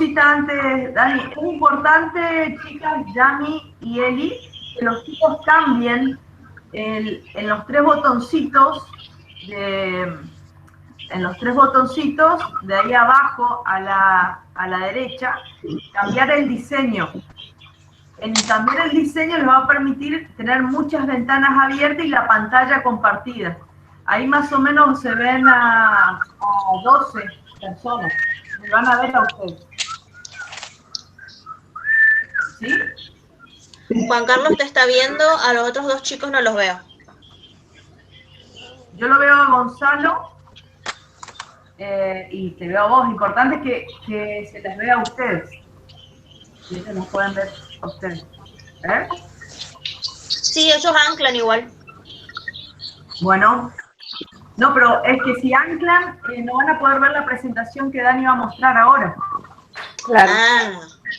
cosita antes, Dani. Es importante, chicas, Yami y Eli, que los chicos cambien en los tres botoncitos de ahí abajo a la derecha, cambiar el diseño. En cambiar el diseño les va a permitir tener muchas ventanas abiertas y la pantalla compartida. Ahí más o menos se ven a 12 personas. Me van a ver a ustedes. ¿Sí? Juan Carlos te está viendo, a los otros dos chicos no los veo. Yo lo veo a Gonzalo y te veo a vos. Importante que se les vea a ustedes. Y ellos nos pueden ver a ustedes. Sí, ellos anclan igual. Bueno. No, pero es que si anclan, no van a poder ver la presentación que Dani va a mostrar ahora. Claro.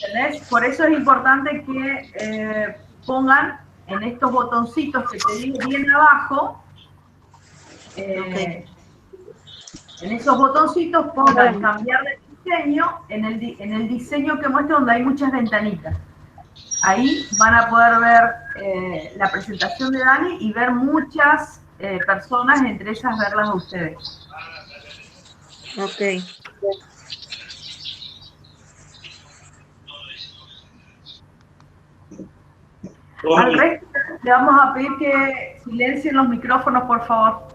¿Entendés? Por eso es importante que pongan en estos botoncitos que te digo bien abajo, Okay. En esos botoncitos pongan cambiar de diseño en el diseño que muestra donde hay muchas ventanitas. Ahí van a poder ver la presentación de Dani y ver muchas personas, entre ellas verlas a ustedes. Ok. Al resto le vamos a pedir que silencien los micrófonos, por favor.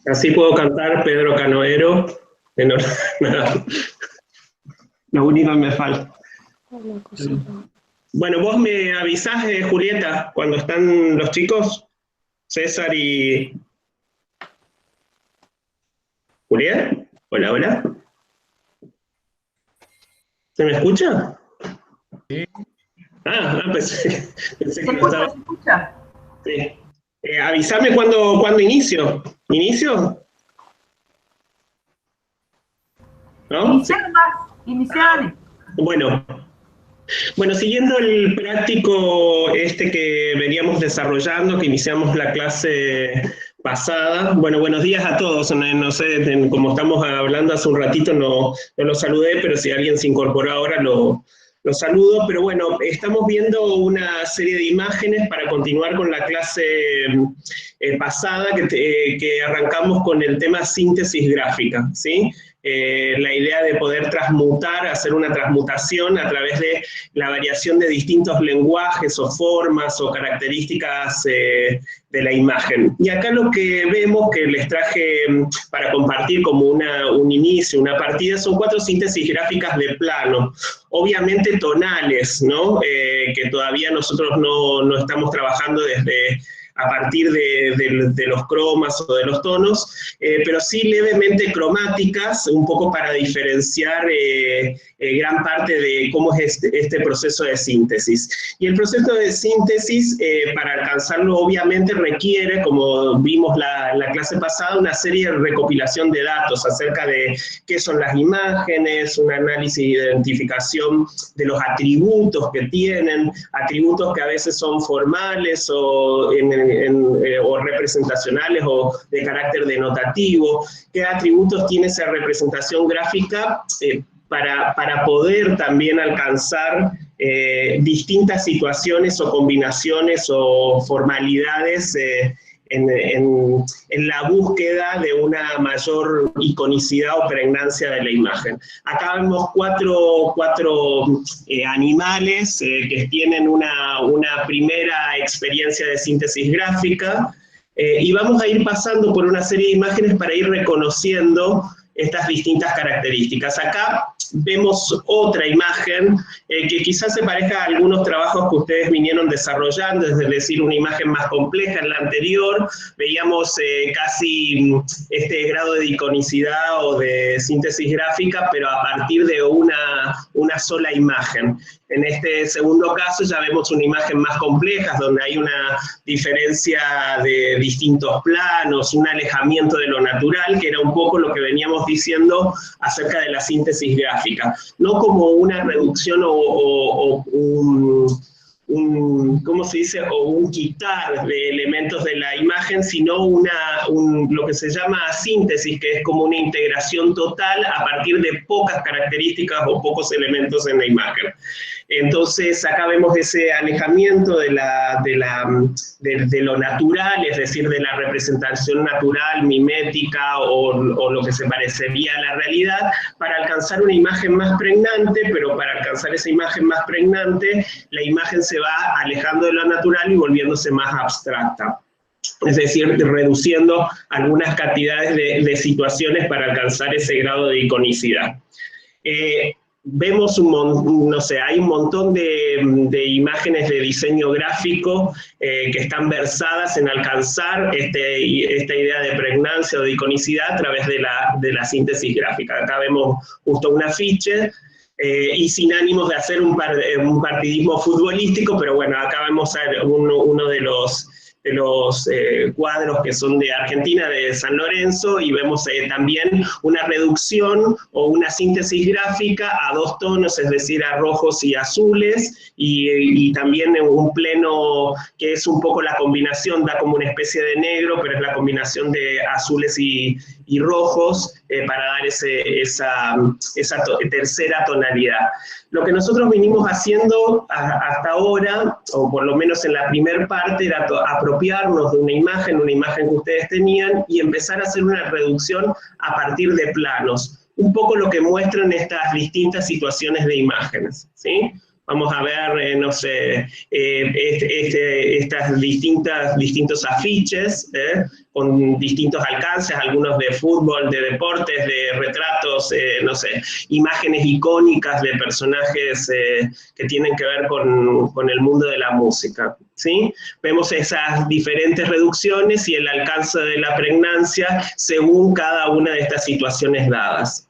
Así puedo cantar Pedro Canoero. Lo único que me falta. Bueno, vos me avisás, Julieta, cuando están los chicos, César y... ¿Julieta? Hola, hola. ¿Se me escucha? Sí. Pensé que no estaba... ¿Se escucha? Sí. Avísame cuando inicio. ¿Inicio? ¿No? Iniciar. Bueno, siguiendo el práctico que veníamos desarrollando, que iniciamos la clase pasada. Bueno, buenos días a todos. No sé, como estamos hablando hace un ratito, no los saludé, pero si alguien se incorporó ahora, lo saludo. Pero bueno, estamos viendo una serie de imágenes para continuar con la clase pasada, que arrancamos con el tema síntesis gráfica, ¿sí? La idea de poder transmutar, hacer una transmutación a través de la variación de distintos lenguajes o formas o características de la imagen. Y acá lo que vemos, que les traje para compartir como un inicio, una partida, son 4 síntesis gráficas de plano, obviamente tonales, ¿no? Que todavía nosotros no estamos trabajando a partir de los cromas o de los tonos, pero sí levemente cromáticas, un poco para diferenciar gran parte de cómo es este proceso de síntesis. Y el proceso de síntesis, para alcanzarlo, obviamente requiere, como vimos la clase pasada, una serie de recopilación de datos acerca de qué son las imágenes, un análisis de identificación de los atributos que tienen, atributos que a veces son formales o representacionales o de carácter denotativo, qué atributos tiene esa representación gráfica para poder también alcanzar distintas situaciones o combinaciones o formalidades en la búsqueda de una mayor iconicidad o pregnancia de la imagen. Acá vemos cuatro animales que tienen una primera experiencia de síntesis gráfica, y vamos a ir pasando por una serie de imágenes para ir reconociendo estas distintas características. Acá vemos otra imagen que quizás se parezca a algunos trabajos que ustedes vinieron desarrollando, es decir, una imagen más compleja. En la anterior veíamos casi este grado de iconicidad o de síntesis gráfica, pero a partir de una sola imagen. En este segundo caso ya vemos una imagen más compleja, donde hay una diferencia de distintos planos, un alejamiento de lo natural, que era un poco lo que veníamos diciendo acerca de la síntesis gráfica. No como una reducción o ¿cómo se dice? O un quitar de elementos de la imagen, sino lo que se llama síntesis, que es como una integración total a partir de pocas características o pocos elementos en la imagen. Entonces acá vemos ese alejamiento de lo natural, es decir, de la representación natural, mimética o lo que se parecería a la realidad, para alcanzar una imagen más pregnante, pero para alcanzar esa imagen más pregnante, la imagen se va alejando de lo natural y volviéndose más abstracta. Es decir, reduciendo algunas cantidades de situaciones para alcanzar ese grado de iconicidad. Vemos hay un montón de imágenes de diseño gráfico que están versadas en alcanzar esta idea de pregnancia o de iconicidad a través de la síntesis gráfica. Acá vemos justo un afiche, y sin ánimos de hacer un partidismo futbolístico, pero bueno, acá vemos uno de los cuadros que son de Argentina, de San Lorenzo, y vemos también una reducción o una síntesis gráfica a dos tonos, es decir, a rojos y azules, y también un pleno que es un poco la combinación, da como una especie de negro, pero es la combinación de azules y rojos para dar esa tercera tonalidad. Lo que nosotros vinimos haciendo hasta ahora, o por lo menos en la primera parte, era apropiarnos de una imagen que ustedes tenían y empezar a hacer una reducción a partir de planos. Un poco lo que muestran estas distintas situaciones de imágenes, ¿sí? Vamos a ver, no sé, estas distintos afiches, con distintos alcances, algunos de fútbol, de deportes, de retratos, no sé, imágenes icónicas de personajes que tienen que ver con el mundo de la música, ¿sí? Vemos esas diferentes reducciones y el alcance de la pregnancia según cada una de estas situaciones dadas.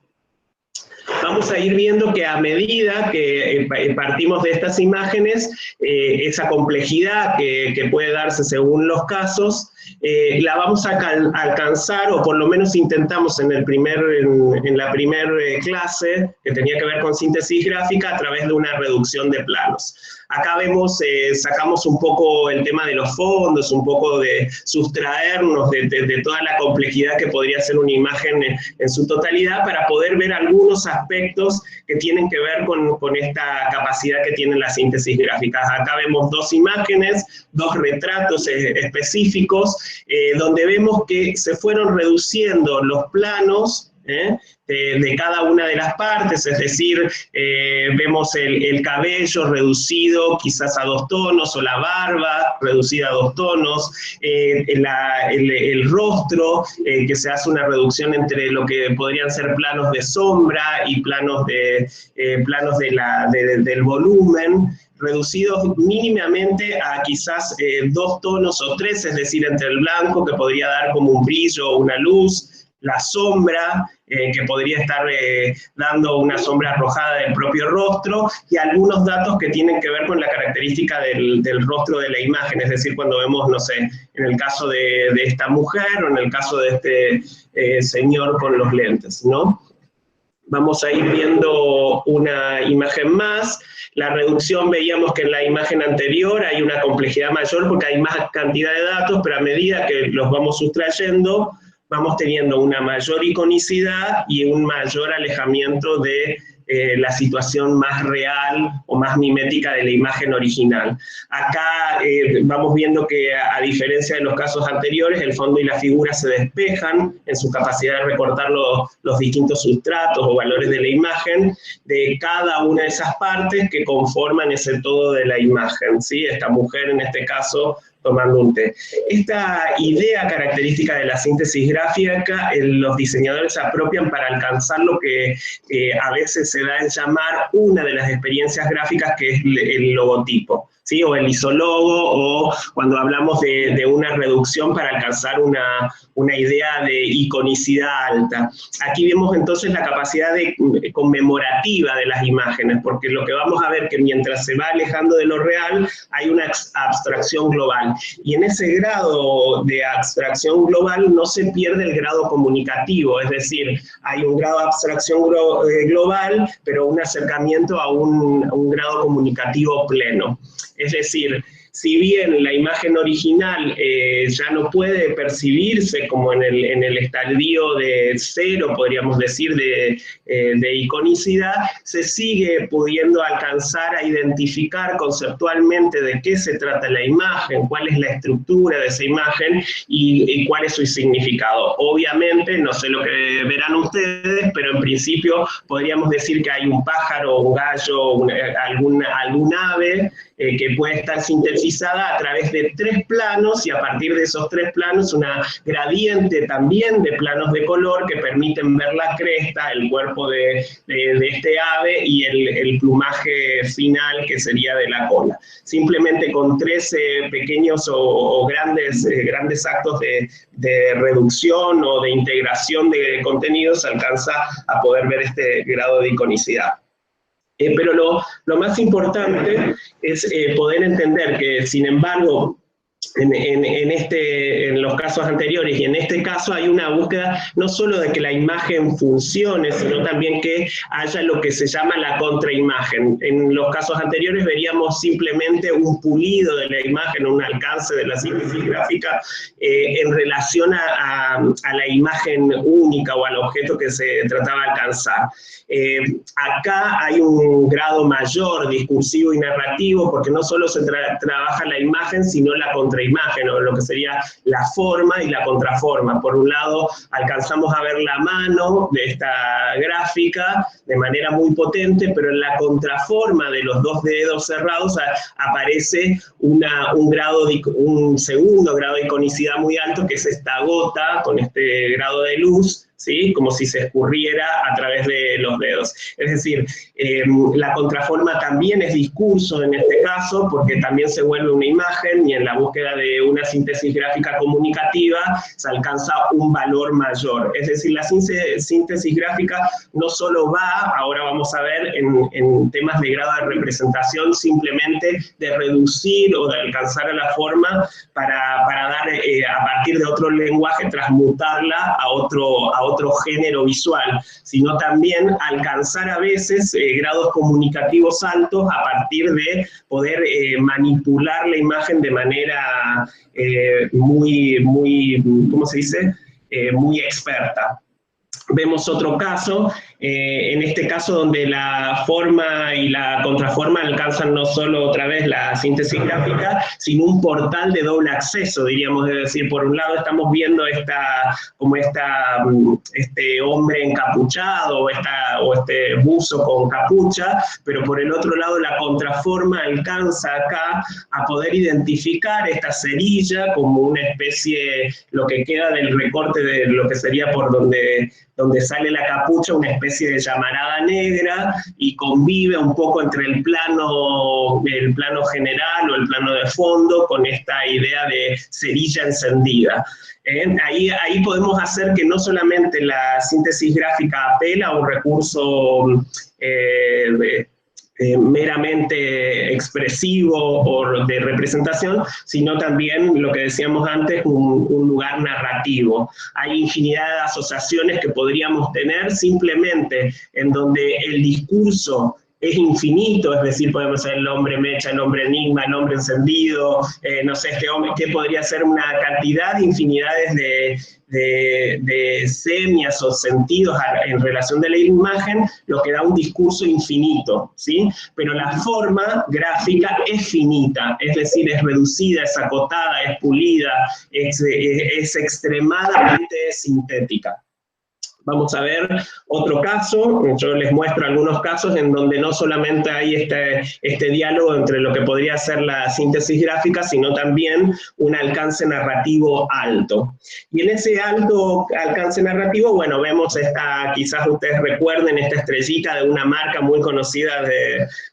Vamos a ir viendo que a medida que partimos de estas imágenes, esa complejidad que puede darse según los casos, la vamos a alcanzar, o por lo menos intentamos en la primera clase, que tenía que ver con síntesis gráfica, a través de una reducción de planos. Acá vemos, sacamos un poco el tema de los fondos, un poco de sustraernos de toda la complejidad que podría ser una imagen en su totalidad, para poder ver algunos aspectos que tienen que ver con esta capacidad que tienen las síntesis gráficas. Acá vemos dos imágenes, dos retratos específicos, donde vemos que se fueron reduciendo los planos de cada una de las partes, es decir, vemos el cabello reducido quizás a 2 tonos, o la barba reducida a 2 tonos, el rostro, que se hace una reducción entre lo que podrían ser planos de sombra y planos del volumen, reducidos mínimamente a quizás 2 tonos o 3, es decir, entre el blanco, que podría dar como un brillo o una luz, la sombra, que podría estar dando una sombra arrojada del propio rostro, y algunos datos que tienen que ver con la característica del rostro de la imagen, es decir, cuando vemos, no sé, en el caso de esta mujer, o en el caso de este señor con los lentes, ¿no? Vamos a ir viendo una imagen más. La reducción, veíamos que en la imagen anterior hay una complejidad mayor porque hay más cantidad de datos, pero a medida que los vamos sustrayendo, vamos teniendo una mayor iconicidad y un mayor alejamiento de la situación más real o más mimética de la imagen original. Acá vamos viendo que, a diferencia de los casos anteriores, el fondo y la figura se despejan en su capacidad de recortar los distintos sustratos o valores de la imagen de cada una de esas partes que conforman ese todo de la imagen, ¿sí? Esta mujer, en este caso, tomando un té. Esta idea característica de la síntesis gráfica, los diseñadores se apropian para alcanzar lo que a veces se da en llamar una de las experiencias gráficas, que es el logotipo, ¿sí? O el isólogo, o cuando hablamos de una reducción para alcanzar una idea de iconicidad alta. Aquí vemos entonces la capacidad conmemorativa de las imágenes, porque lo que vamos a ver que mientras se va alejando de lo real, hay una abstracción global. Y en ese grado de abstracción global no se pierde el grado comunicativo, es decir, hay un grado de abstracción global, pero un acercamiento a un grado comunicativo pleno. Es decir, si bien la imagen original ya no puede percibirse como en el estadio de cero, podríamos decir, de iconicidad, se sigue pudiendo alcanzar a identificar conceptualmente de qué se trata la imagen, cuál es la estructura de esa imagen y cuál es su significado. Obviamente, no sé lo que verán ustedes, pero en principio podríamos decir que hay un pájaro, un gallo, algún ave que puede estar sintetizada a través de 3 planos, y a partir de esos 3 planos una gradiente también de planos de color que permiten ver la cresta, el cuerpo de este ave y el plumaje final, que sería de la cola. Simplemente con 3 pequeños o grandes actos de reducción o de integración de contenidos se alcanza a poder ver este grado de iconicidad. Pero lo más importante es poder entender que, sin embargo, en los casos anteriores y en este caso hay una búsqueda no solo de que la imagen funcione, sino también que haya lo que se llama la contraimagen. En los casos anteriores veríamos simplemente un pulido de la imagen, un alcance de la síntesis gráfica en relación a la imagen única o al objeto que se trataba de alcanzar. Acá hay un grado mayor discursivo y narrativo, porque no solo se trabaja la imagen, sino la contraimagen, o lo que sería la forma y la contraforma. Por un lado, alcanzamos a ver la mano de esta gráfica de manera muy potente, pero en la contraforma de los 2 dedos cerrados aparece un segundo grado de iconicidad muy alto, que es esta gota con este grado de luz, ¿sí? Como si se escurriera a través de los dedos. Es decir, la contraforma también es discurso en este caso, porque también se vuelve una imagen, y en la búsqueda de una síntesis gráfica comunicativa se alcanza un valor mayor. Es decir, la síntesis gráfica no solo va, ahora vamos a ver, en temas de grado de representación, simplemente de reducir o de alcanzar a la forma para dar, a partir de otro lenguaje, transmutarla a otro género visual, sino también alcanzar a veces grados comunicativos altos a partir de poder manipular la imagen de manera ¿cómo se dice? Muy experta. Vemos otro caso, en este caso donde la forma y la contraforma alcanzan no solo otra vez la síntesis gráfica, sino un portal de doble acceso, diríamos. Es decir, por un lado estamos viendo este hombre encapuchado o este buzo con capucha, pero por el otro lado la contraforma alcanza acá a poder identificar esta cerilla como una especie, lo que queda del recorte de lo que sería por donde sale la capucha, una especie de llamarada negra, y convive un poco entre el plano general o el plano de fondo con esta idea de cerilla encendida. Ahí podemos hacer que no solamente la síntesis gráfica apela a un recurso meramente expresivo o de representación, sino también, lo que decíamos antes, un lugar narrativo. Hay infinidad de asociaciones que podríamos tener simplemente en donde el discurso es infinito, es decir, podemos ser el hombre mecha, el hombre enigma, el hombre encendido, no sé, este hombre, que podría ser una cantidad de infinidades de semias o sentidos en relación de la imagen, lo que da un discurso infinito, ¿sí? Pero la forma gráfica es finita, es decir, es reducida, es acotada, es pulida, es extremadamente sintética. Vamos a ver otro caso. Yo les muestro algunos casos en donde no solamente hay este diálogo entre lo que podría ser la síntesis gráfica, sino también un alcance narrativo alto. Y en ese alto alcance narrativo, bueno, vemos quizás ustedes recuerden esta estrellita de una marca muy conocida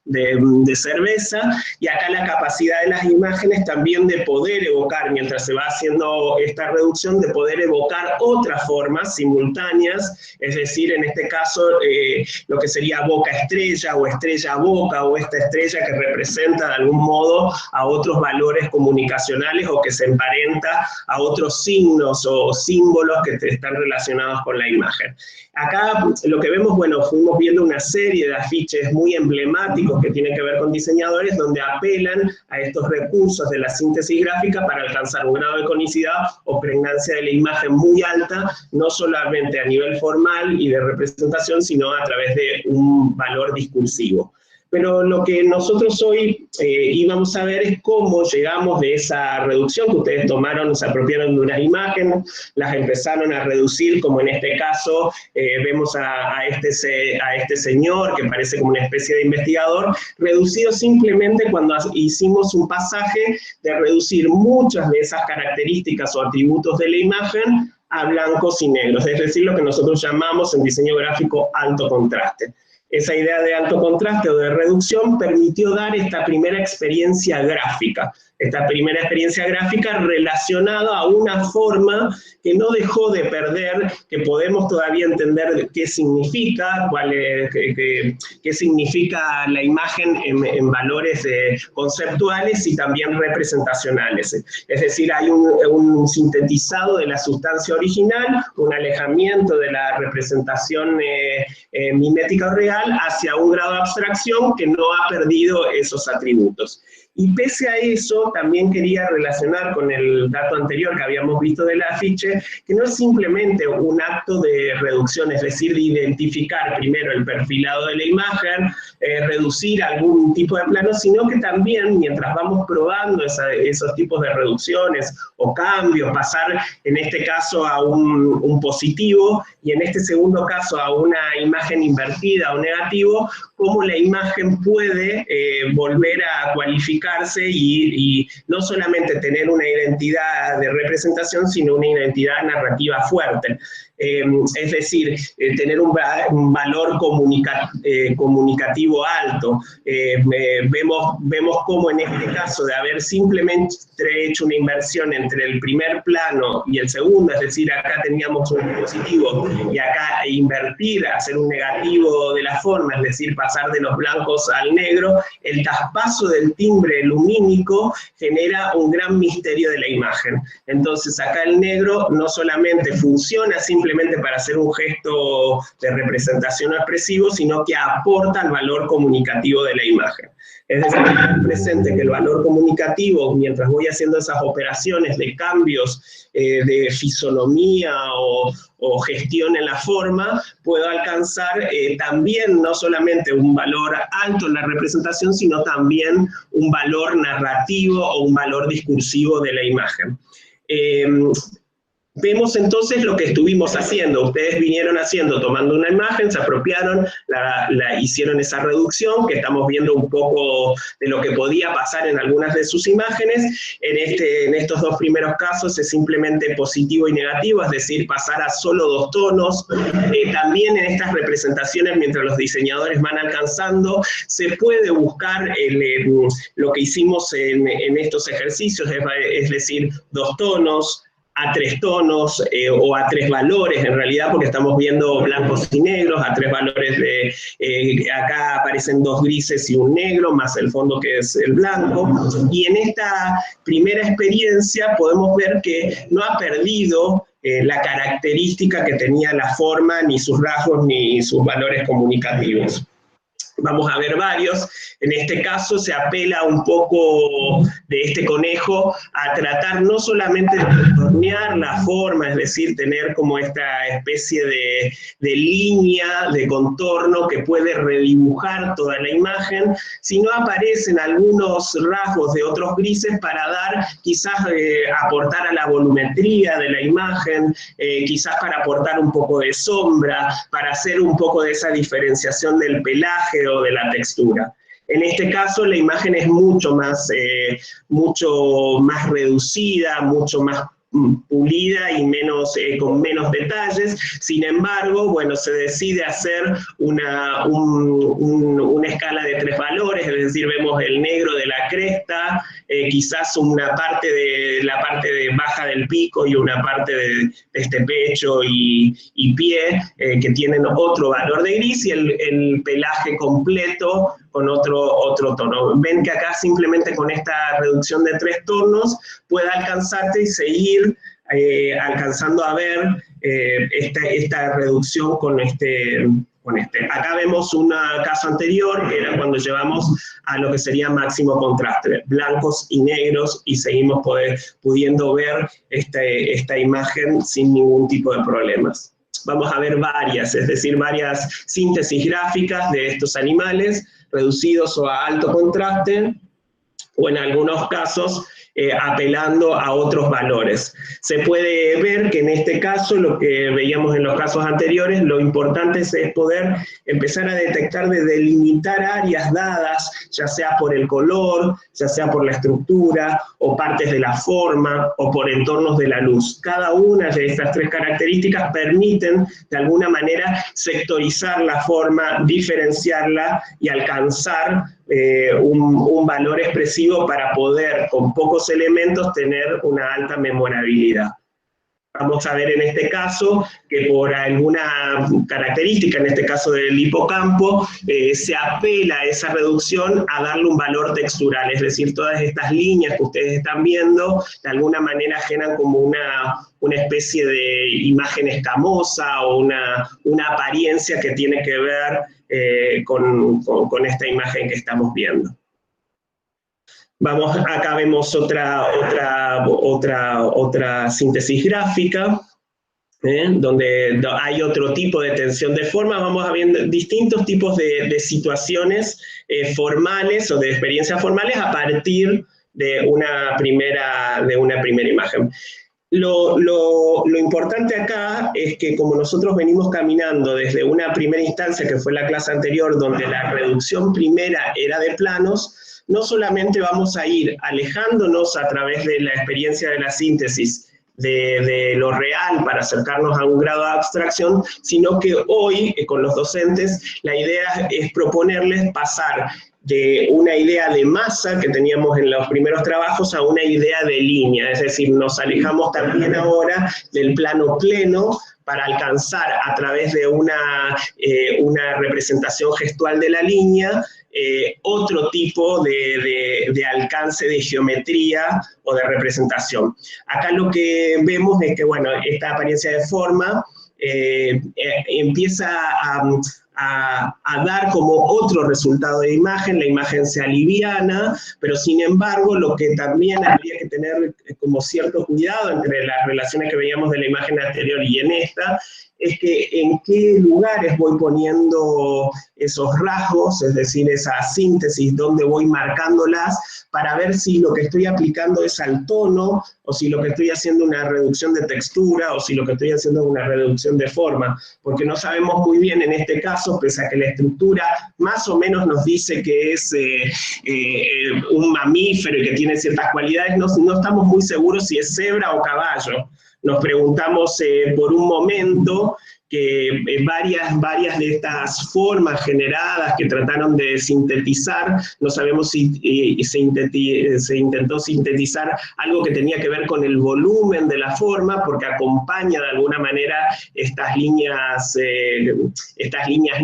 de cerveza, y acá la capacidad de las imágenes también de poder evocar, mientras se va haciendo esta reducción, de poder evocar otras formas simultáneas líneas, es decir, en este caso lo que sería boca estrella o estrella boca, o esta estrella que representa de algún modo a otros valores comunicacionales o que se emparenta a otros signos o símbolos que están relacionados con la imagen. Acá lo que vemos, bueno, fuimos viendo una serie de afiches muy emblemáticos que tienen que ver con diseñadores, donde apelan a estos recursos de la síntesis gráfica para alcanzar un grado de conicidad o pregnancia de la imagen muy alta, no solamente a nivel formal y de representación, sino a través de un valor discursivo. Pero lo que nosotros hoy íbamos a ver es cómo llegamos de esa reducción que ustedes tomaron, se apropiaron de unas imágenes, las empezaron a reducir, como en este caso vemos a este señor que parece como una especie de investigador, reducido simplemente cuando hicimos un pasaje de reducir muchas de esas características o atributos de la imagen a blancos y negros, es decir, lo que nosotros llamamos en diseño gráfico alto contraste. Esa idea de alto contraste o de reducción permitió dar esta primera experiencia gráfica relacionada a una forma que no dejó de perder, que podemos todavía entender qué significa, qué significa la imagen en valores conceptuales y también representacionales. Es decir, hay un sintetizado de la sustancia original, un alejamiento de la representación mimética o real hacia un grado de abstracción que no ha perdido esos atributos. Y pese a eso, también quería relacionar con el dato anterior que habíamos visto del afiche, que no es simplemente un acto de reducción, es decir, de identificar primero el perfilado de la imagen, reducir algún tipo de plano, sino que también, mientras vamos probando esos tipos de reducciones o cambios, pasar en este caso a un positivo, y en este segundo caso a una imagen invertida o negativo, cómo la imagen puede volver a cualificarse y no solamente tener una identidad de representación, sino una identidad narrativa fuerte. Es decir, tener un valor comunicativo alto. Vemos cómo en este caso de haber simplemente hecho una inversión entre el primer plano y el segundo, es decir, acá teníamos un positivo y acá invertir, hacer un negativo de la forma, es decir, pasar de los blancos al negro, el traspaso del timbre lumínico genera un gran misterio de la imagen. Entonces acá el negro no solamente funciona simplemente para hacer un gesto de representación expresivo, sino que aporta al valor comunicativo de la imagen. Es decir, tener presente que el valor comunicativo, mientras voy haciendo esas operaciones de cambios de fisonomía o gestión en la forma, puedo alcanzar también no solamente un valor alto en la representación, sino también un valor narrativo o un valor discursivo de la imagen. Vemos entonces lo que estuvimos haciendo. Ustedes vinieron haciendo, tomando una imagen, se apropiaron, hicieron esa reducción, que estamos viendo un poco de lo que podía pasar en algunas de sus imágenes. En estos dos primeros casos es simplemente positivo y negativo, es decir, pasar a solo dos tonos. También en estas representaciones, mientras los diseñadores van alcanzando, se puede buscar lo que hicimos en estos ejercicios, es decir, dos tonos, a tres tonos o a tres valores en realidad, porque estamos viendo blancos y negros, a tres valores acá aparecen dos grises y un negro, más el fondo que es el blanco, y en esta primera experiencia podemos ver que no ha perdido la característica que tenía la forma, ni sus rasgos, ni sus valores comunicativos. Vamos a ver varios. En este caso se apela un poco de este conejo a tratar no solamente de contornear la forma, es decir, tener como esta especie de línea, de contorno que puede redibujar toda la imagen, sino aparecen algunos rasgos de otros grises para dar, quizás aportar a la volumetría de la imagen, quizás para aportar un poco de sombra, para hacer un poco de esa diferenciación del pelaje o de la textura. En este caso la imagen es mucho más reducida, mucho más pulida y con menos detalles. Sin embargo, bueno, se decide hacer una escala de 3 valores, es decir, vemos el negro de la cresta, quizás una parte de la parte baja del pico y una parte de este pecho y pie, que tienen otro valor de gris, y el pelaje completo con otro tono. Ven que acá simplemente con esta reducción de 3 tonos puede alcanzarte y seguir alcanzando a ver esta reducción con este. Acá vemos un caso anterior, que era cuando llevamos a lo que sería máximo contraste, blancos y negros, y seguimos pudiendo ver esta imagen sin ningún tipo de problemas. Vamos a ver varias síntesis gráficas de estos animales, reducidos o a alto contraste, o en algunos casos apelando a otros valores. Se puede ver que en este caso, lo que veíamos en los casos anteriores, lo importante es poder empezar a detectar, de delimitar áreas dadas, ya sea por el color, ya sea por la estructura, o partes de la forma, o por entornos de la luz. Cada una de estas 3 características permiten, de alguna manera, sectorizar la forma, diferenciarla y alcanzar un valor expresivo para poder, con pocos elementos, tener una alta memorabilidad. Vamos a ver en este caso que por alguna característica, en este caso del hipocampo, se apela a esa reducción a darle un valor textural, es decir, todas estas líneas que ustedes están viendo, de alguna manera generan como una especie de imagen escamosa o una apariencia que tiene que ver con esta imagen que estamos viendo. Acá vemos otra síntesis gráfica, donde hay otro tipo de tensión de forma. Vamos a ver distintos tipos de situaciones formales o de experiencias formales a partir de una primera imagen. Lo importante acá es que, como nosotros venimos caminando desde una primera instancia, que fue la clase anterior, donde la reducción primera era de planos, no solamente vamos a ir alejándonos a través de la experiencia de la síntesis de lo real para acercarnos a un grado de abstracción, sino que hoy, con los docentes, la idea es proponerles pasar de una idea de masa que teníamos en los primeros trabajos a una idea de línea, es decir, nos alejamos también ahora del plano pleno para alcanzar, a través de una representación gestual de la línea, otro tipo de alcance de geometría o de representación. Acá lo que vemos es que, bueno, esta apariencia de forma empieza a dar como otro resultado de imagen, la imagen se aliviana, pero sin embargo lo que también habría que tener como cierto cuidado entre las relaciones que veíamos de la imagen anterior y en esta, es que en qué lugares voy poniendo esos rasgos, es decir, esa síntesis, donde voy marcándolas, para ver si lo que estoy aplicando es al tono, o si lo que estoy haciendo es una reducción de textura, o si lo que estoy haciendo es una reducción de forma, porque no sabemos muy bien en este caso, pese a que la estructura más o menos nos dice que es un mamífero y que tiene ciertas cualidades, no estamos muy seguros si es cebra o caballo. Nos preguntamos por un momento que varias de estas formas generadas que trataron de sintetizar, no sabemos si se intentó sintetizar algo que tenía que ver con el volumen de la forma, porque acompaña de alguna manera estas líneas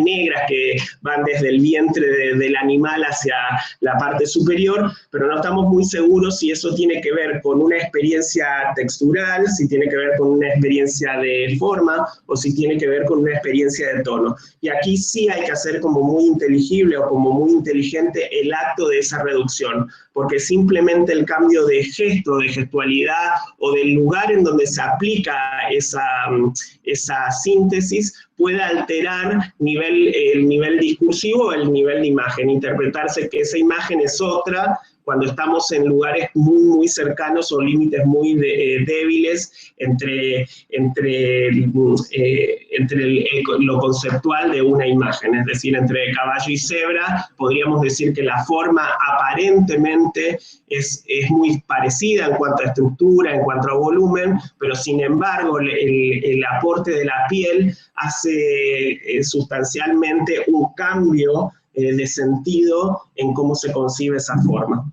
negras que van desde el vientre del animal hacia la parte superior, pero no estamos muy seguros si eso tiene que ver con una experiencia textural, si tiene que ver con una experiencia de forma, o si tiene que ver con una experiencia de tono. Y aquí sí hay que hacer como muy inteligible o como muy inteligente el acto de esa reducción, porque simplemente el cambio de gesto, de gestualidad o del lugar en donde se aplica esa síntesis puede alterar el nivel discursivo o el nivel de imagen, interpretarse que esa imagen es otra cuando estamos en lugares muy, muy cercanos o límites muy débiles entre lo conceptual de una imagen, es decir, entre caballo y cebra, podríamos decir que la forma aparentemente es muy parecida en cuanto a estructura, en cuanto a volumen, pero sin embargo el aporte de la piel hace sustancialmente un cambio de sentido en cómo se concibe esa forma.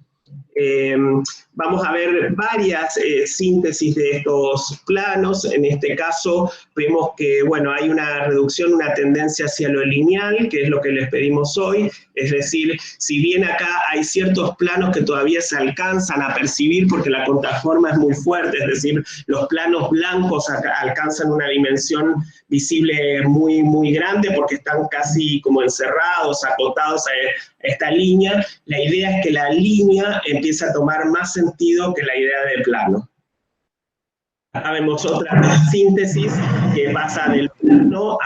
Vamos a ver varias síntesis de estos planos. En este caso vemos que, bueno, hay una reducción, una tendencia hacia lo lineal, que es lo que les pedimos hoy. Es decir, si bien acá hay ciertos planos que todavía se alcanzan a percibir porque la contraforma es muy fuerte, es decir, los planos blancos acá alcanzan una dimensión visible muy, muy grande porque están casi como encerrados, acotados a esta línea. La idea es que la línea empieza a tomar más sentido que la idea de plano. Acá vemos otra síntesis que pasa del plano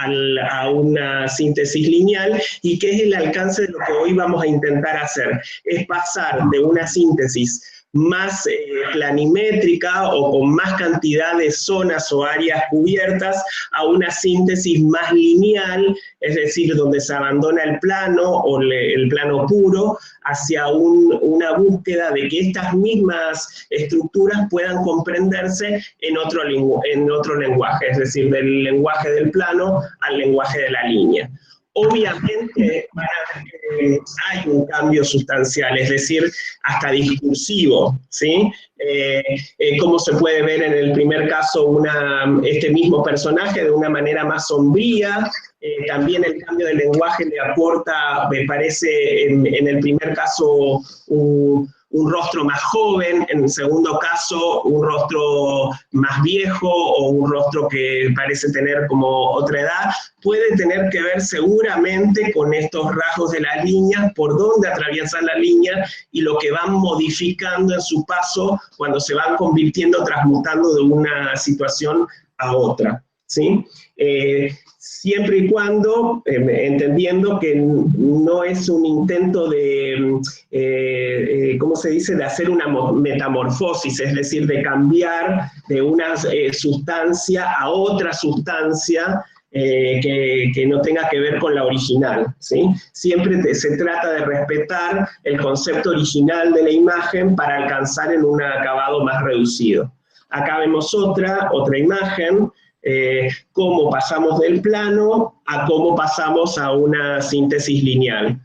a una síntesis lineal y que es el alcance de lo que hoy vamos a intentar hacer. Es pasar de una síntesis más planimétrica o con más cantidad de zonas o áreas cubiertas a una síntesis más lineal, es decir, donde se abandona el plano o el plano puro hacia una búsqueda de que estas mismas estructuras puedan comprenderse en otro lenguaje, es decir, del lenguaje del plano al lenguaje de la línea. Obviamente hay un cambio sustancial, es decir, hasta discursivo, ¿sí? Como se puede ver en el primer caso este mismo personaje de una manera más sombría. También el cambio de lenguaje le aporta, me parece, en el primer caso un rostro más joven, en el segundo caso un rostro más viejo o un rostro que parece tener como otra edad. Puede tener que ver seguramente con estos rasgos de la línea, por dónde atraviesan la línea y lo que van modificando en su paso cuando se van convirtiendo, transmutando de una situación a otra, ¿sí? Siempre y cuando, entendiendo que no es un intento de, ¿cómo se dice?, de hacer una metamorfosis, es decir, de cambiar de una sustancia a otra sustancia que no tenga que ver con la original, ¿sí? Siempre se trata de respetar el concepto original de la imagen para alcanzar en un acabado más reducido. Acá vemos otra imagen, cómo pasamos del plano a cómo pasamos a una síntesis lineal.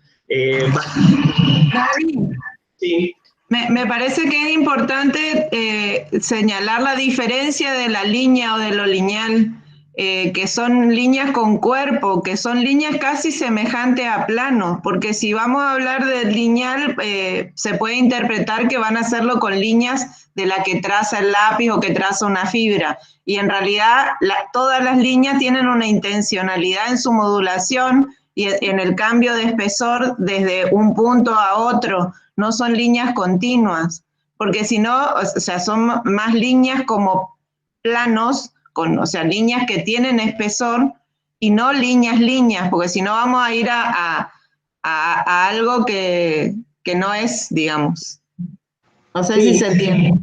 David, Sí. me parece que es importante señalar la diferencia de la línea o de lo lineal, que son líneas con cuerpo, que son líneas casi semejantes a planos, porque si vamos a hablar del lineal, se puede interpretar que van a hacerlo con líneas de la que traza el lápiz o que traza una fibra, y en realidad todas las líneas tienen una intencionalidad en su modulación y en el cambio de espesor desde un punto a otro, no son líneas continuas, porque si no, o sea, son más líneas como planos, o sea, líneas que tienen espesor y no líneas, porque si no vamos a ir a algo que no es, digamos. No sé si se entiende.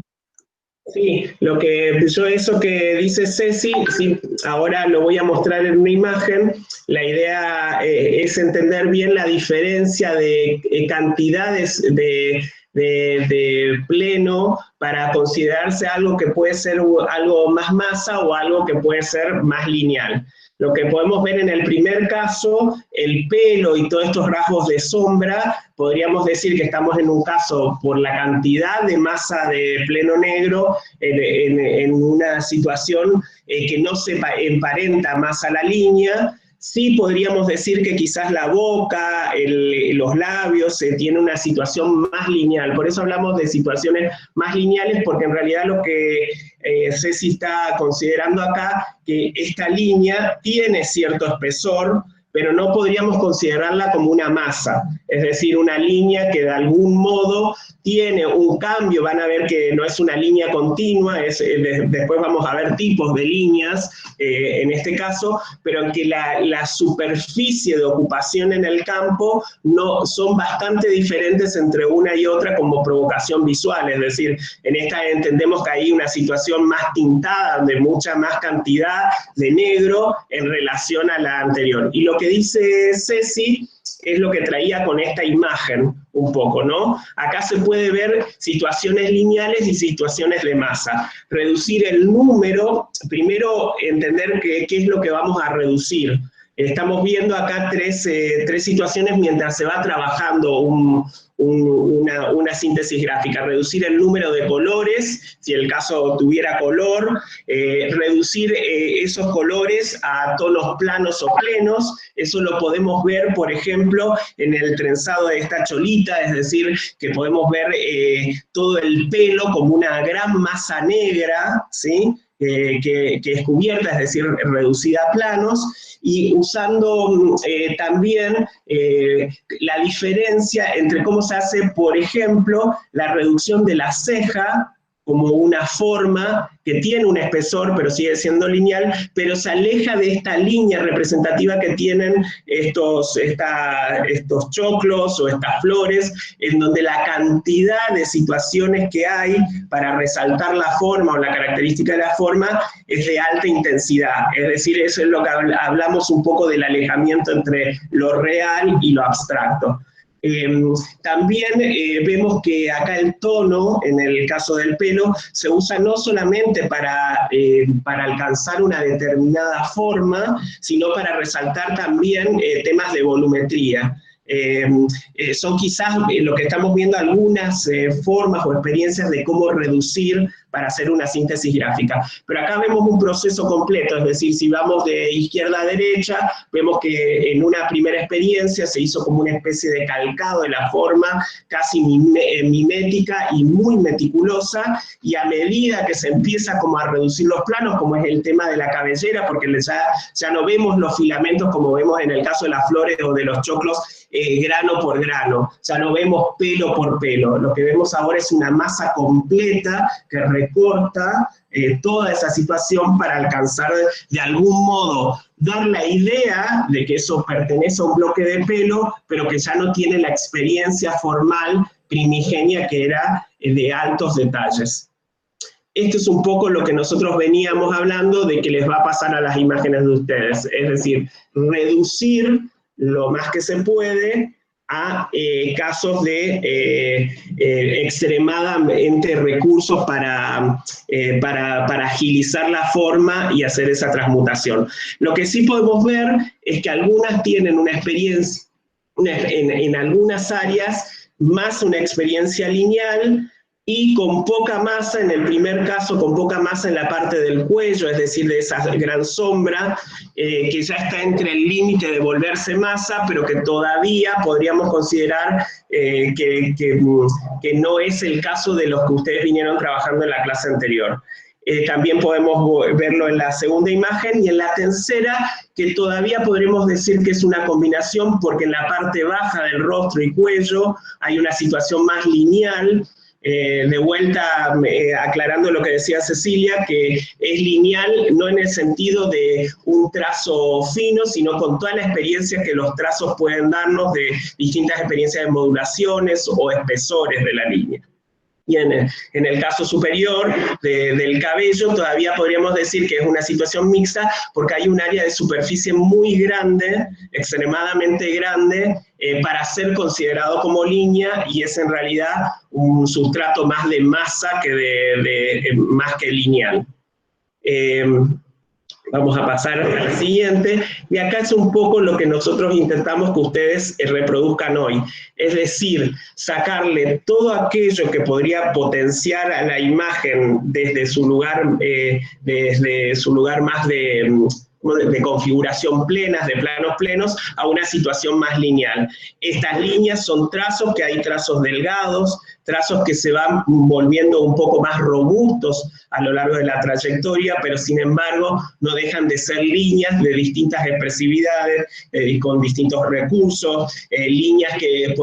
Sí, eso que dice Ceci, sí, ahora lo voy a mostrar en una imagen. La idea es entender bien la diferencia de cantidades de pleno para considerarse algo que puede ser algo más masa o algo que puede ser más lineal. Lo que podemos ver en el primer caso, el pelo y todos estos rasgos de sombra, podríamos decir que estamos en un caso por la cantidad de masa de pleno negro en una situación que no se emparenta más a la línea. Sí podríamos decir que quizás la boca, los labios, tiene una situación más lineal. Por eso hablamos de situaciones más lineales, porque en realidad lo que Ceci está considerando acá, que esta línea tiene cierto espesor, pero no podríamos considerarla como una masa, es decir, una línea que de algún modo tiene un cambio. Van a ver que no es una línea continua, después vamos a ver tipos de líneas en este caso, pero en que la superficie de ocupación en el campo son bastante diferentes entre una y otra como provocación visual, es decir, en esta entendemos que hay una situación más tintada, de mucha más cantidad de negro en relación a la anterior. Y lo que dice Ceci es lo que traía con esta imagen un poco, ¿no? Acá se puede ver situaciones lineales y situaciones de masa. Reducir el número, primero entender qué es lo que vamos a reducir. Estamos viendo acá tres situaciones mientras se va trabajando una síntesis gráfica. Reducir el número de colores, si el caso tuviera color, reducir esos colores a tonos planos o plenos. Eso lo podemos ver, por ejemplo, en el trenzado de esta cholita, es decir, que podemos ver todo el pelo como una gran masa negra, ¿sí? Que es cubierta, es decir, reducida a planos, y usando también la diferencia entre cómo se hace, por ejemplo, la reducción de la ceja como una forma que tiene un espesor, pero sigue siendo lineal, pero se aleja de esta línea representativa que tienen estos choclos o estas flores, en donde la cantidad de situaciones que hay para resaltar la forma o la característica de la forma es de alta intensidad. Es decir, eso es lo que hablamos un poco del alejamiento entre lo real y lo abstracto. También vemos que acá el tono, en el caso del pelo, se usa no solamente para alcanzar una determinada forma, sino para resaltar también temas de volumetría. Son quizás lo que estamos viendo algunas formas o experiencias de cómo reducir para hacer una síntesis gráfica. Pero acá vemos un proceso completo, es decir, si vamos de izquierda a derecha, vemos que en una primera experiencia se hizo como una especie de calcado de la forma, casi mimética y muy meticulosa, y a medida que se empieza como a reducir los planos, como es el tema de la cabellera, porque ya no vemos los filamentos como vemos en el caso de las flores o de los choclos, grano por grano, ya no vemos pelo por pelo, lo que vemos ahora es una masa completa que recorta toda esa situación para alcanzar de algún modo, dar la idea de que eso pertenece a un bloque de pelo, pero que ya no tiene la experiencia formal primigenia que era de altos detalles. Esto es un poco lo que nosotros veníamos hablando de que les va a pasar a las imágenes de ustedes, es decir, reducir lo más que se puede a casos de extremadamente recursos para agilizar la forma y hacer esa transmutación. Lo que sí podemos ver es que algunas tienen una experiencia, en algunas áreas, más una experiencia lineal, y con poca masa, en el primer caso, con poca masa en la parte del cuello, es decir, de esa gran sombra, que ya está entre el límite de volverse masa, pero que todavía podríamos considerar que no es el caso de los que ustedes vinieron trabajando en la clase anterior. También podemos verlo en la segunda imagen, y en la tercera, que todavía podremos decir que es una combinación, porque en la parte baja del rostro y cuello hay una situación más lineal. De vuelta aclarando lo que decía Cecilia, que es lineal no en el sentido de un trazo fino, sino con toda la experiencia que los trazos pueden darnos de distintas experiencias de modulaciones o espesores de la línea. Y en el caso superior del cabello todavía podríamos decir que es una situación mixta, porque hay un área de superficie muy grande, extremadamente grande, para ser considerado como línea, y es en realidad un sustrato más de masa que más que lineal. Vamos a pasar al siguiente, y acá es un poco lo que nosotros intentamos que ustedes reproduzcan hoy, es decir, sacarle todo aquello que podría potenciar a la imagen desde su lugar más de configuración plenas, de planos plenos, a una situación más lineal. Estas líneas son trazos, que hay trazos delgados, trazos que se van volviendo un poco más robustos a lo largo de la trayectoria, pero sin embargo no dejan de ser líneas de distintas expresividades, con distintos recursos, líneas que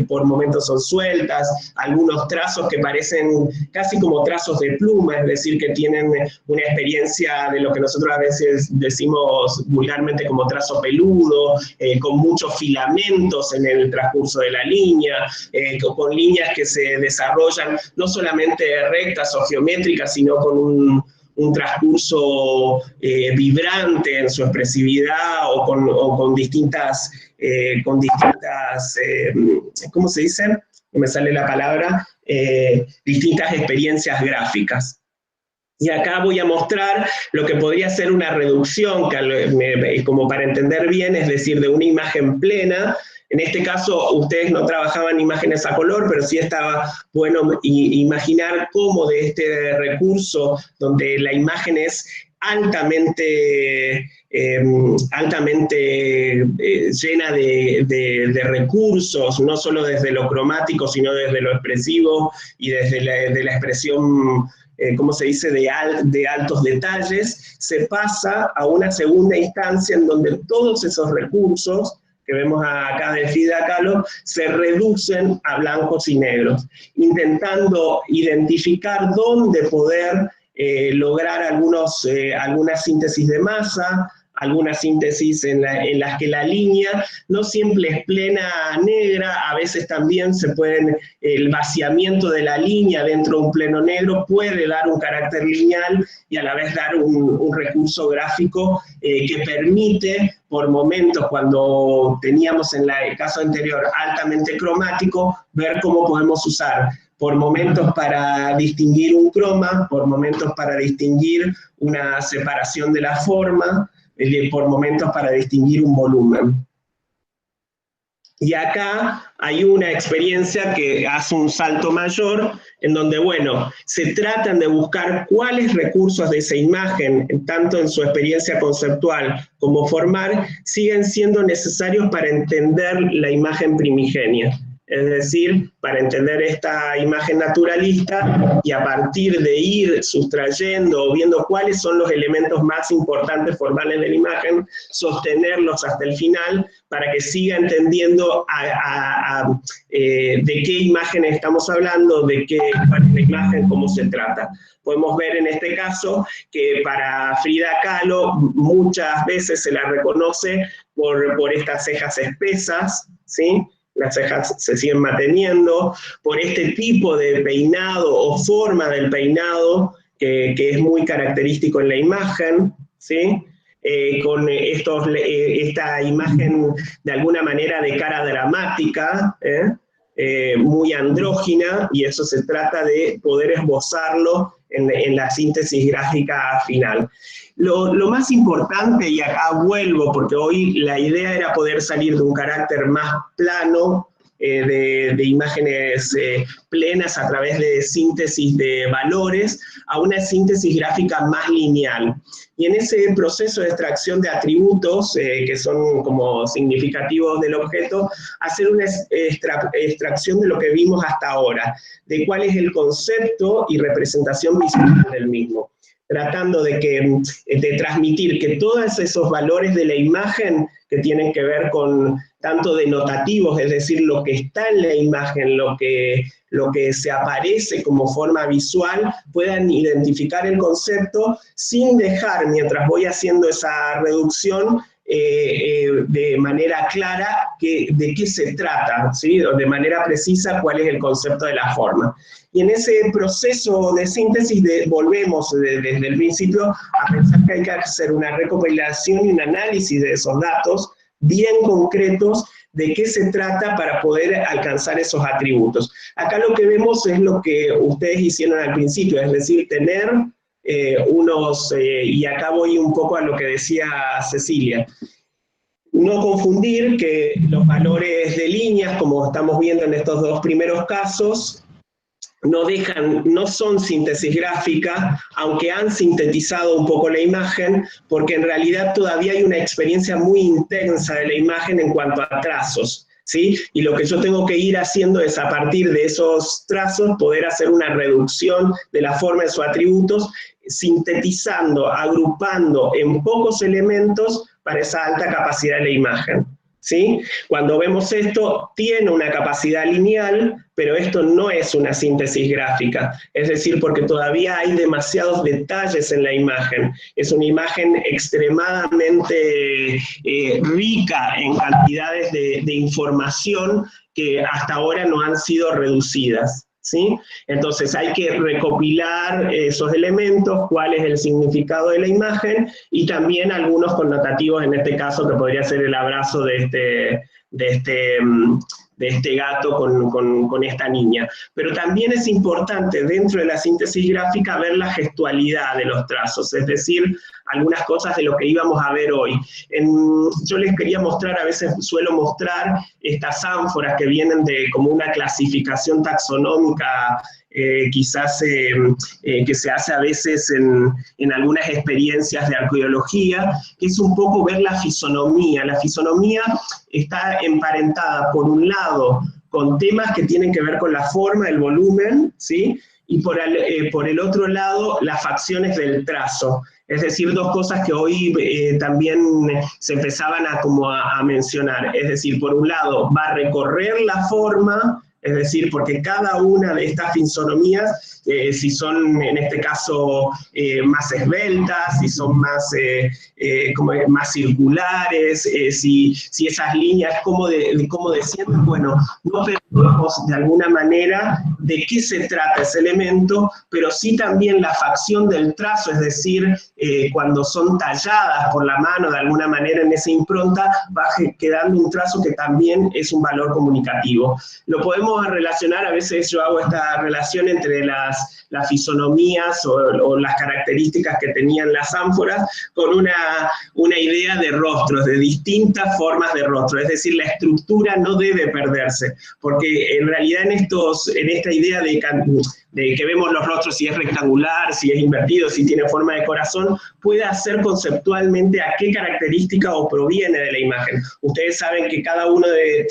por momentos son sueltas, algunos trazos que parecen casi como trazos de pluma, es decir, que tienen una experiencia de lo que nosotros a veces decimos vulgarmente como trazo peludo, con muchos filamentos en el transcurso de la línea, con líneas que se desarrollan no solamente rectas o geométricas, sino con un transcurso vibrante en su expresividad o con distintas, ¿cómo se dice? No me sale la palabra, distintas experiencias gráficas. Y acá voy a mostrar lo que podría ser una reducción, como para entender bien, es decir, de una imagen plena. En este caso, ustedes no trabajaban imágenes a color, pero sí estaba bueno imaginar cómo de este recurso, donde la imagen es altamente llena de recursos, no solo desde lo cromático, sino desde lo expresivo y desde la expresión, ¿cómo se dice?, de altos detalles, se pasa a una segunda instancia en donde todos esos recursos que vemos acá de Frida Kahlo, se reducen a blancos y negros, intentando identificar dónde poder lograr alguna síntesis de masa, algunas síntesis en las que la línea no siempre es plena negra, a veces también el vaciamiento de la línea dentro de un pleno negro puede dar un carácter lineal y a la vez dar un recurso gráfico que permite, por momentos, cuando teníamos en el caso anterior altamente cromático, ver cómo podemos usar por momentos para distinguir un croma, por momentos para distinguir una separación de la forma, por momentos para distinguir un volumen. Y acá hay una experiencia que hace un salto mayor, en donde, bueno, se tratan de buscar cuáles recursos de esa imagen, tanto en su experiencia conceptual como formal, siguen siendo necesarios para entender la imagen primigenia. Es decir, para entender esta imagen naturalista y a partir de ir sustrayendo o viendo cuáles son los elementos más importantes formales de la imagen, sostenerlos hasta el final para que siga entendiendo de qué imagen estamos hablando, cuál es la imagen, cómo se trata. Podemos ver en este caso que para Frida Kahlo muchas veces se la reconoce por estas cejas espesas, ¿sí? Las cejas se siguen manteniendo, por este tipo de peinado o forma del peinado que es muy característico en la imagen, ¿sí? Con esta imagen de alguna manera de cara dramática, muy andrógina, y eso se trata de poder esbozarlo en la síntesis gráfica final. Lo más importante, y acá vuelvo, porque hoy la idea era poder salir de un carácter más plano, de imágenes plenas a través de síntesis de valores, a una síntesis gráfica más lineal. Y en ese proceso de extracción de atributos, que son como significativos del objeto, hacer una extracción de lo que vimos hasta ahora, de cuál es el concepto y representación visual del mismo, tratando de transmitir que todos esos valores de la imagen que tienen que ver con tanto denotativos, es decir, lo que está en la imagen, lo que se aparece como forma visual, puedan identificar el concepto sin dejar, mientras voy haciendo esa reducción, de manera clara de qué se trata, ¿sí? De manera precisa cuál es el concepto de la forma. Y en ese proceso de síntesis volvemos desde el principio a pensar que hay que hacer una recopilación y un análisis de esos datos bien concretos de qué se trata para poder alcanzar esos atributos. Acá lo que vemos es lo que ustedes hicieron al principio, es decir, tener y acá voy un poco a lo que decía Cecilia, no confundir que los valores de líneas, como estamos viendo en estos dos primeros casos, no son síntesis gráfica, aunque han sintetizado un poco la imagen, porque en realidad todavía hay una experiencia muy intensa de la imagen en cuanto a trazos. ¿sí? Y lo que yo tengo que ir haciendo es, a partir de esos trazos, poder hacer una reducción de la forma de sus atributos, sintetizando, agrupando en pocos elementos para esa alta capacidad de la imagen, ¿sí? Cuando vemos esto, tiene una capacidad lineal, pero esto no es una síntesis gráfica, es decir, porque todavía hay demasiados detalles en la imagen. Es una imagen extremadamente rica en cantidades de información que hasta ahora no han sido reducidas, ¿sí? Entonces hay que recopilar esos elementos, cuál es el significado de la imagen, y también algunos connotativos, en este caso, que podría ser el abrazo de este gato con esta niña. Pero también es importante dentro de la síntesis gráfica ver la gestualidad de los trazos, es decir, algunas cosas de lo que íbamos a ver hoy. Yo les quería mostrar, a veces suelo mostrar estas ánforas que vienen de como una clasificación taxonómica, quizás que se hace a veces en algunas experiencias de arqueología, que es un poco ver la fisonomía. La fisonomía está emparentada, por un lado, con temas que tienen que ver con la forma, el volumen, ¿sí? Y por el otro lado, las facciones del trazo. Es decir, dos cosas que hoy también se empezaban a mencionar. Es decir, por un lado, va a recorrer la forma, es decir, porque cada una de estas fisonomías, si son en este caso más esbeltas, si son más circulares, si esas líneas, cómo descienden, bueno, no perdemos de alguna manera de qué se trata ese elemento, pero sí también la facción del trazo, es decir, cuando son talladas por la mano de alguna manera en esa impronta, va quedando un trazo que también es un valor comunicativo. Lo podemos relacionar, a veces yo hago esta relación entre las fisonomías o las características que tenían las ánforas con una idea de rostros, de distintas formas de rostro, es decir, la estructura no debe perderse, porque en realidad en esta idea de que vemos los rostros, si es rectangular, si es invertido, si tiene forma de corazón, puede hacer conceptualmente a qué característica o proviene de la imagen. Ustedes saben que cada uno de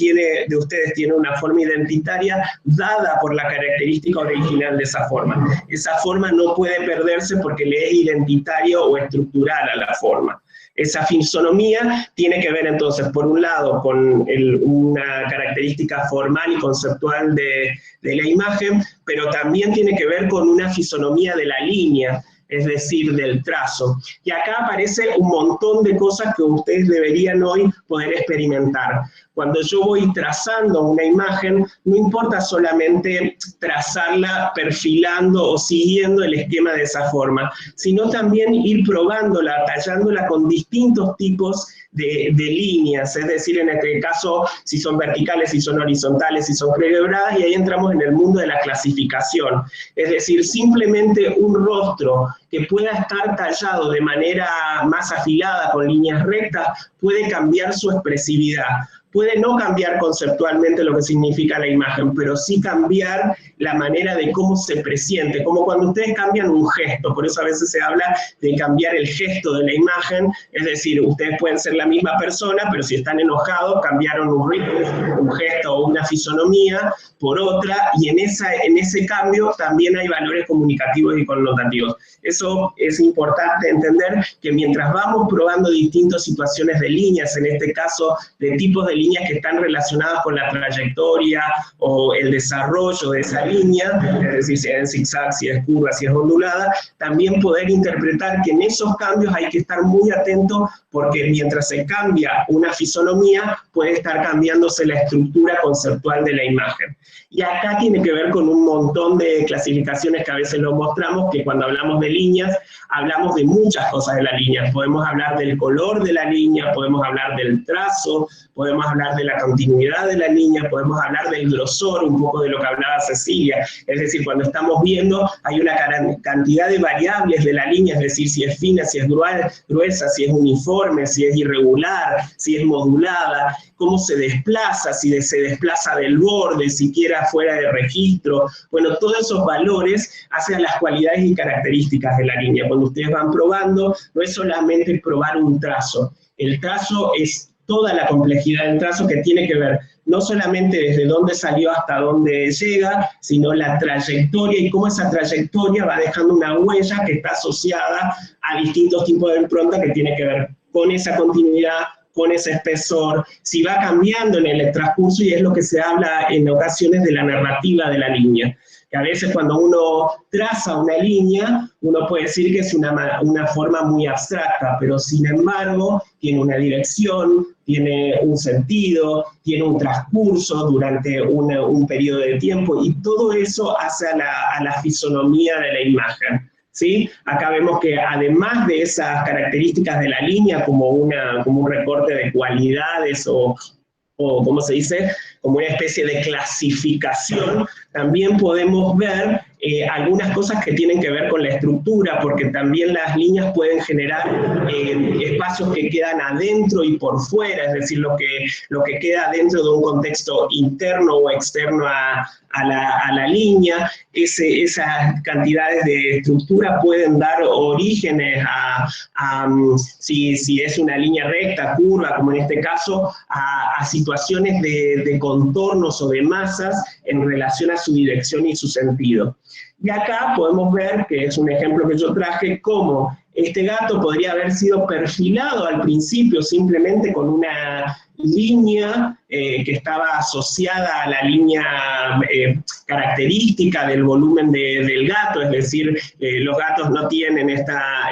ustedes tiene una forma identitaria dada por la característica original de esa forma. Esa forma no puede perderse porque le es identitario o estructural a la forma. Esa fisonomía tiene que ver entonces, por un lado, con una característica formal y conceptual de la imagen, pero también tiene que ver con una fisonomía de la línea, es decir, del trazo. Y acá aparece un montón de cosas que ustedes deberían hoy poder experimentar. Cuando yo voy trazando una imagen, no importa solamente trazarla perfilando o siguiendo el esquema de esa forma, sino también ir probándola, tallándola con distintos tipos de líneas, es decir, en este caso, si son verticales, si son horizontales, si son quebradas, y ahí entramos en el mundo de la clasificación. Es decir, simplemente un rostro que pueda estar tallado de manera más afilada, con líneas rectas, puede cambiar su expresividad. Puede no cambiar conceptualmente lo que significa la imagen, pero sí cambiar la manera de cómo se presiente, como cuando ustedes cambian un gesto, por eso a veces se habla de cambiar el gesto de la imagen, es decir, ustedes pueden ser la misma persona, pero si están enojados, cambiaron un ritmo, un gesto o una fisonomía por otra, y en ese cambio también hay valores comunicativos y connotativos. Eso es importante entender, que mientras vamos probando distintas situaciones de líneas, en este caso de tipos de líneas que están relacionadas con la trayectoria o el desarrollo de esa línea, es decir, si es en zigzag, si es curva, si es ondulada, también poder interpretar que en esos cambios hay que estar muy atento, porque mientras se cambia una fisonomía, puede estar cambiándose la estructura conceptual de la imagen. Y acá tiene que ver con un montón de clasificaciones que a veces lo mostramos, que cuando hablamos de líneas, hablamos de muchas cosas de la línea. Podemos hablar del color de la línea, podemos hablar del trazo, podemos hablar de la continuidad de la línea, podemos hablar del grosor, un poco de lo que hablaba Cecilia. Es decir, cuando estamos viendo, hay una cantidad de variables de la línea, es decir, si es fina, si es gruesa, si es uniforme, si es irregular, si es modulada, cómo se desplaza, si se desplaza del borde, siquiera fuera de registro. Bueno, todos esos valores hacen las cualidades y características de la línea. Cuando ustedes van probando, no es solamente probar un trazo. El trazo es toda la complejidad del trazo que tiene que ver no solamente desde dónde salió hasta dónde llega, sino la trayectoria y cómo esa trayectoria va dejando una huella que está asociada a distintos tipos de impronta que tiene que ver con esa continuidad, con ese espesor, si va cambiando en el transcurso, y es lo que se habla en ocasiones de la narrativa de la línea. Que a veces cuando uno traza una línea, uno puede decir que es una forma muy abstracta, pero sin embargo tiene una dirección, tiene un sentido, tiene un transcurso durante un periodo de tiempo, y todo eso hace a la fisonomía de la imagen. ¿Sí? Acá vemos que además de esas características de la línea, como un recorte de cualidades o ¿cómo se dice?, como una especie de clasificación, también podemos ver algunas cosas que tienen que ver con la estructura, porque también las líneas pueden generar espacios que quedan adentro y por fuera, es decir, lo que queda dentro de un contexto interno o externo a la línea. Esas cantidades de estructura pueden dar orígenes si es una línea recta, curva, como en este caso, a situaciones de contornos o de masas en relación a su dirección y su sentido. Y acá podemos ver, que es un ejemplo que yo traje, cómo este gato podría haber sido perfilado al principio simplemente con una línea que estaba asociada a la línea característica del volumen del gato, es decir, los gatos no tienen esta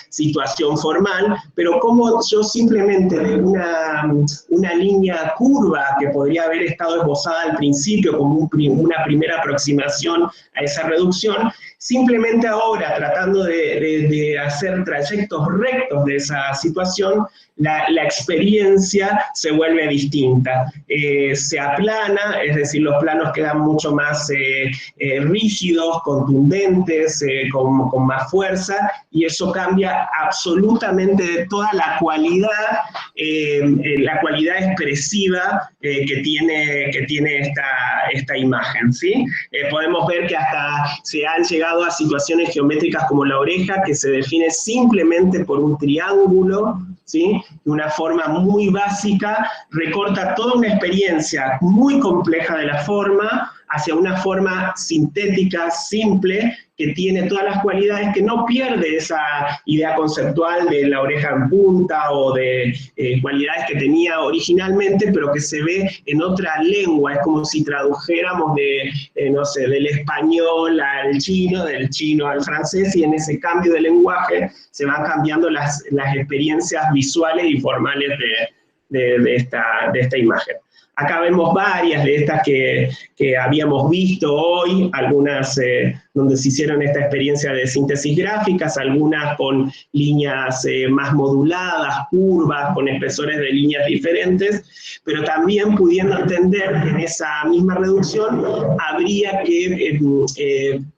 situación formal, pero como yo simplemente de una línea curva que podría haber estado esbozada al principio como una primera aproximación a esa reducción, simplemente ahora tratando de hacer trayectos rectos de esa situación, la experiencia se vuelve distinta. Se aplana, es decir, los planos quedan mucho más rígidos, contundentes, con más fuerza, y eso cambia absolutamente toda la cualidad expresiva que tiene esta imagen, ¿sí? Podemos ver que hasta se han llegado a situaciones geométricas como la oreja, que se define simplemente por un triángulo, ¿sí? De una forma muy básica, recorta toda una experiencia muy compleja de la forma hacia una forma sintética, simple, que tiene todas las cualidades, que no pierde esa idea conceptual de la oreja en punta o de cualidades que tenía originalmente, pero que se ve en otra lengua. Es como si tradujéramos no sé, del español al chino, del chino al francés, y en ese cambio de lenguaje se van cambiando las experiencias visuales y formales de esta imagen. Acá vemos varias de estas que habíamos visto hoy, algunas donde se hicieron esta experiencia de síntesis gráficas, algunas con líneas más moduladas, curvas, con espesores de líneas diferentes, pero también pudiendo entender que en esa misma reducción habría que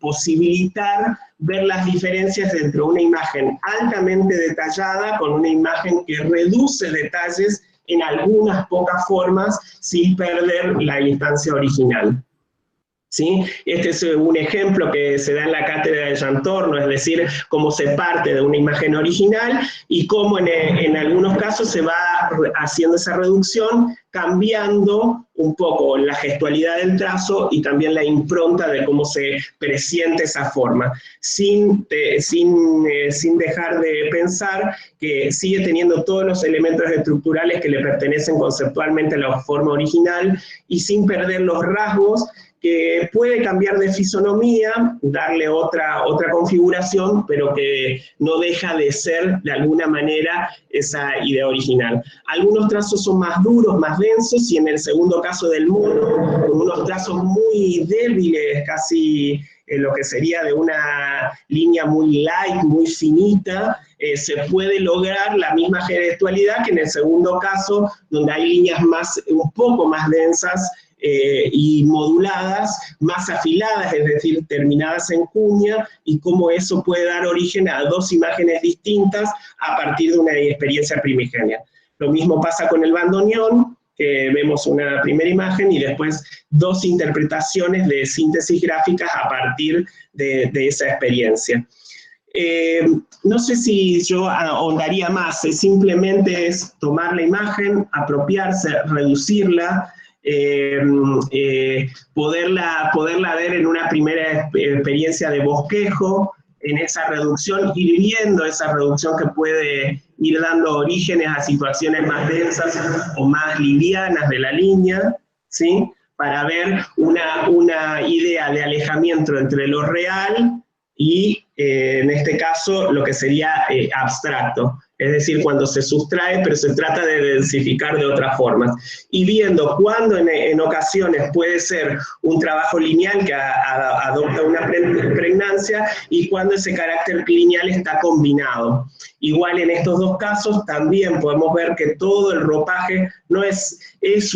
posibilitar ver las diferencias entre una imagen altamente detallada con una imagen que reduce detalles en algunas pocas formas sin perder la instancia original. ¿Sí? Este es un ejemplo que se da en la cátedra de Jean Torno, es decir, cómo se parte de una imagen original y cómo en algunos casos se va haciendo esa reducción, cambiando un poco la gestualidad del trazo y también la impronta de cómo se presiente esa forma, sin dejar de pensar que sigue teniendo todos los elementos estructurales que le pertenecen conceptualmente a la forma original y sin perder los rasgos, que puede cambiar de fisonomía, darle otra configuración, pero que no deja de ser de alguna manera esa idea original. Algunos trazos son más duros, más densos, y en el segundo caso del mono, con unos trazos muy débiles, casi lo que sería de una línea muy light, muy finita, se puede lograr la misma gestualidad que en el segundo caso, donde hay líneas un poco más densas, y moduladas, más afiladas, es decir, terminadas en cuña, y cómo eso puede dar origen a dos imágenes distintas a partir de una experiencia primigenia. Lo mismo pasa con el bandoneón, que vemos una primera imagen y después dos interpretaciones de síntesis gráficas a partir de esa experiencia. No sé si yo ahondaría más, simplemente es tomar la imagen, apropiarse, reducirla, poderla ver en una primera experiencia de bosquejo, en esa reducción, ir viendo esa reducción que puede ir dando orígenes a situaciones más densas o más livianas de la línea, ¿sí? Para ver una idea de alejamiento entre lo real y, en este caso, lo que sería abstracto. Es decir, cuando se sustrae, pero se trata de densificar de otras formas. Y viendo cuándo en ocasiones puede ser un trabajo lineal que adopta una pregnancia y cuándo ese carácter lineal está combinado. Igual en estos dos casos también podemos ver que todo el ropaje no es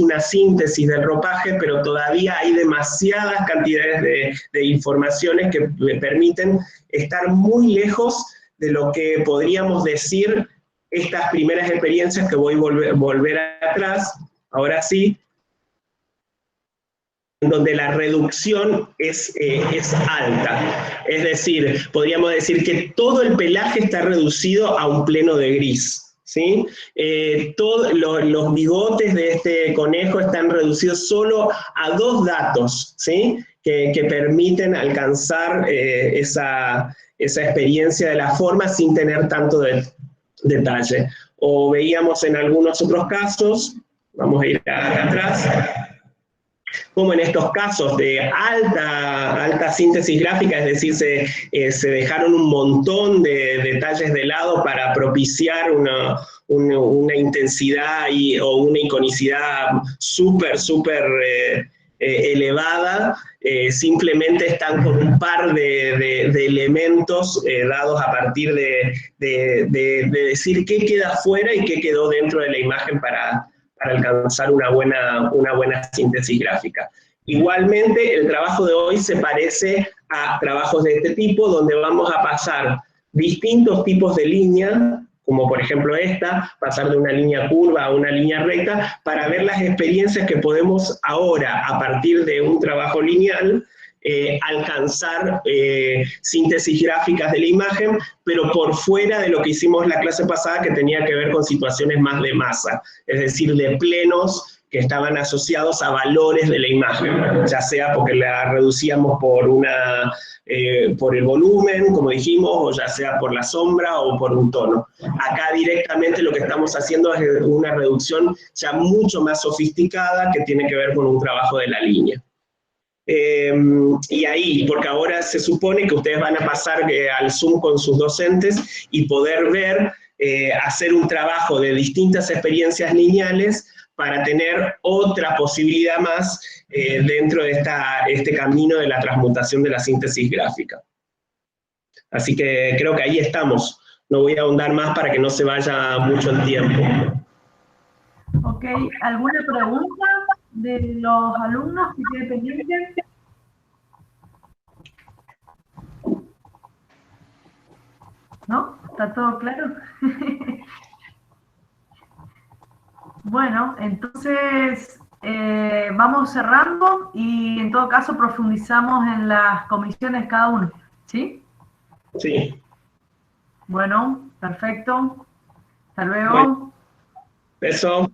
una síntesis del ropaje, pero todavía hay demasiadas cantidades de informaciones que le permiten estar muy lejos de lo que podríamos decir estas primeras experiencias que voy a volver atrás, ahora sí, donde la reducción es alta. Es decir, podríamos decir que todo el pelaje está reducido a un pleno de gris, ¿sí? Todos los bigotes de este conejo están reducidos solo a 2 datos, ¿sí? Que permiten alcanzar esa experiencia de la forma sin tener tanto detalle. O veíamos en algunos otros casos, vamos a ir atrás, como en estos casos de alta síntesis gráfica, es decir, se dejaron un montón de detalles de lado para propiciar una intensidad o una iconicidad súper elevada, simplemente están con un par de elementos dados a partir de decir qué queda fuera y qué quedó dentro de la imagen para alcanzar una buena síntesis gráfica. Igualmente, el trabajo de hoy se parece a trabajos de este tipo, donde vamos a pasar distintos tipos de línea, como por ejemplo esta, pasar de una línea curva a una línea recta, para ver las experiencias que podemos ahora, a partir de un trabajo lineal, alcanzar síntesis gráficas de la imagen, pero por fuera de lo que hicimos la clase pasada, que tenía que ver con situaciones más de masa, es decir, de plenos que estaban asociados a valores de la imagen, ya sea porque la reducíamos por el volumen, como dijimos, o ya sea por la sombra o por un tono. Acá directamente lo que estamos haciendo es una reducción ya mucho más sofisticada que tiene que ver con un trabajo de la línea. Y ahí, porque ahora se supone que ustedes van a pasar al Zoom con sus docentes y poder ver, hacer un trabajo de distintas experiencias lineales para tener otra posibilidad más dentro de este camino de la transmutación de la síntesis gráfica. Así que creo que ahí estamos. No voy a ahondar más para que no se vaya mucho el tiempo. Ok, ¿alguna pregunta de los alumnos que tienen pendiente? ¿No? ¿Está todo claro? Bueno, entonces vamos cerrando y en todo caso profundizamos en las comisiones cada uno, ¿sí? Sí. Bueno, perfecto. Hasta luego. Bueno, eso.